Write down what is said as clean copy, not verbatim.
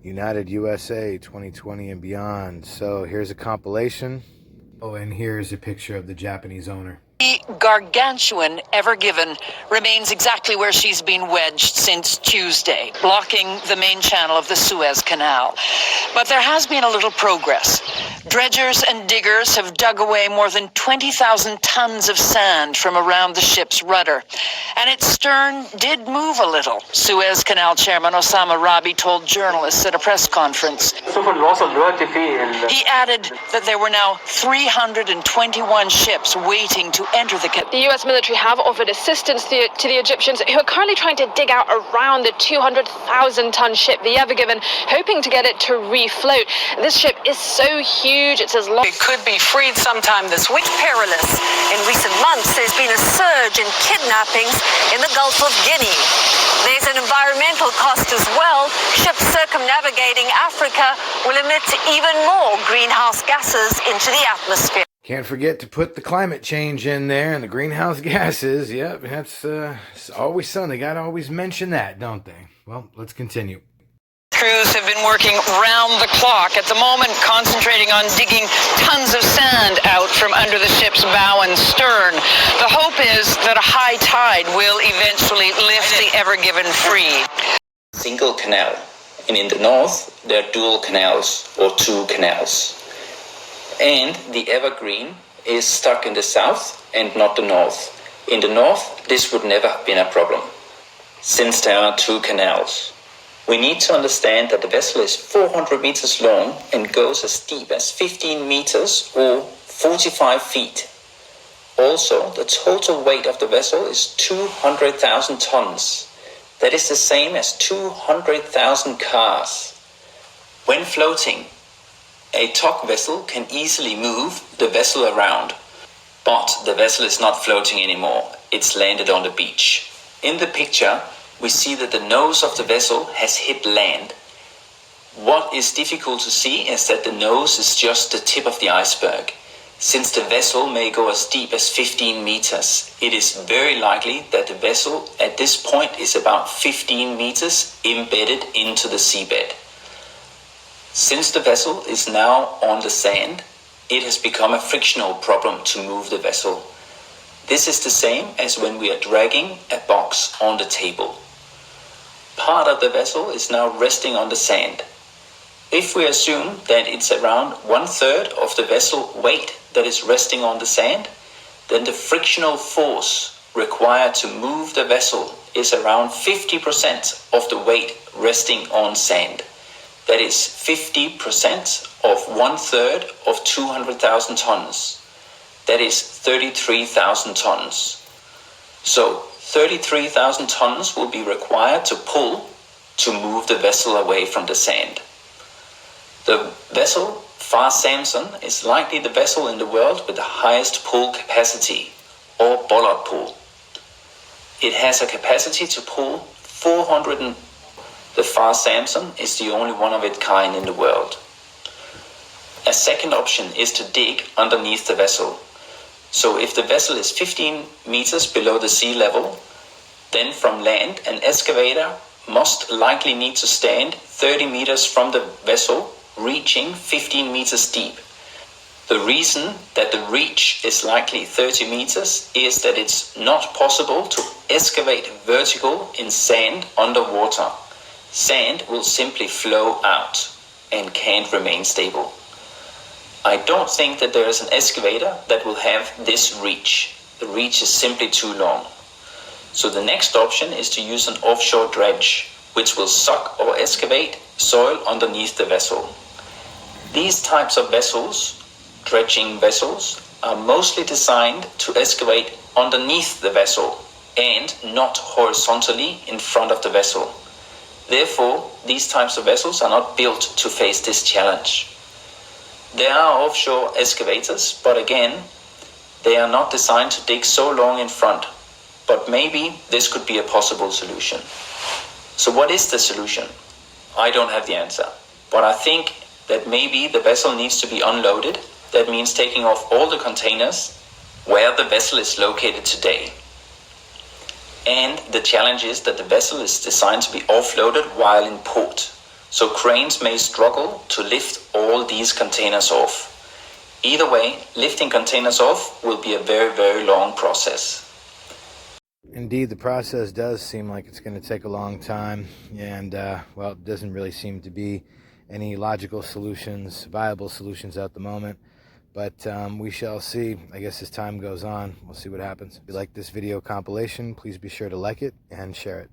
United USA 2020 and beyond. So here's a compilation. Oh, and here's a picture of the Japanese owner. Gargantuan Ever Given remains exactly where she's been wedged since Tuesday, blocking the main channel of the Suez Canal. But there has been a little progress. Dredgers and diggers have dug away more than 20,000 tons of sand from around the ship's rudder. And its stern did move a little, Suez Canal Chairman Osama Rabi told journalists at a press conference. He added that there were now 321 ships waiting to enter the canal. The U.S. military have offered assistance to the Egyptians, who are currently trying to dig out around the 200,000-ton ship, the Ever Given, hoping to get it to refloat. This ship is so huge, it's as long. It could be freed sometime this week. Perilous. In recent months, there's been a surge in kidnappings in the Gulf of Guinea. There's an environmental cost as well. Ships circumnavigating Africa will emit even more greenhouse gases into the atmosphere. Can't forget to put the climate change in there and the greenhouse gases. Yep, that's it's always something. They gotta always mention that, don't they? Well, let's continue. Crews have been working round the clock at the moment, concentrating on digging tons of sand out from under the ship's bow and stern. The hope is that a high tide will eventually lift the Ever Given free. Single canal, and in the north there are dual canals or two canals. And the Evergreen is stuck in the south and not the north. In the north, this would never have been a problem, since there are two canals. We need to understand that the vessel is 400 meters long and goes as deep as 15 meters or 45 feet. Also, the total weight of the vessel is 200,000 tons. That is the same as 200,000 cars. When floating, a tug vessel can easily move the vessel around, but the vessel is not floating anymore. It's landed on the beach. In the picture, we see that the nose of the vessel has hit land. What is difficult to see is that the nose is just the tip of the iceberg. Since the vessel may go as deep as 15 meters, it is very likely that the vessel at this point is about 15 meters embedded into the seabed. Since the vessel is now on the sand, it has become a frictional problem to move the vessel. This is the same as when we are dragging a box on the table. Part of the vessel is now resting on the sand. If we assume that it's around 1/3 of the vessel weight that is resting on the sand, then the frictional force required to move the vessel is around 50% of the weight resting on sand. That is 50% of 1/3 of 200,000 tons. That is 33,000 tons. So 33,000 tons will be required to pull to move the vessel away from the sand. The vessel Far Samson is likely the vessel in the world with the highest pull capacity, or bollard pull. It has a capacity to pull 400. The Far Samson is the only one of its kind in the world. A second option is to dig underneath the vessel. So if the vessel is 15 meters below the sea level, then from land an excavator must likely need to stand 30 meters from the vessel, reaching 15 meters deep. The reason that the reach is likely 30 meters is that it's not possible to excavate vertical in sand underwater. Sand will simply flow out and can't remain stable. I don't think that there is an excavator that will have this reach. The reach is simply too long. So the next option is to use an offshore dredge, which will suck or excavate soil underneath the vessel. These types of vessels, dredging vessels, are mostly designed to excavate underneath the vessel and not horizontally in front of the vessel. Therefore, these types of vessels are not built to face this challenge. There are offshore excavators, but again, they are not designed to dig so long in front. But maybe this could be a possible solution. So what is the solution? I don't have the answer, but I think that maybe the vessel needs to be unloaded. That means taking off all the containers where the vessel is located today. And the challenge is that the vessel is designed to be offloaded while in port. So cranes may struggle to lift all these containers off. Either way, lifting containers off will be a very, very long process. Indeed, the process does seem like it's going to take a long time, and well, it doesn't really seem to be any logical solutions, viable solutions at the moment. But we shall see. I guess as time goes on, we'll see what happens. If you like this video compilation, please be sure to like it and share it.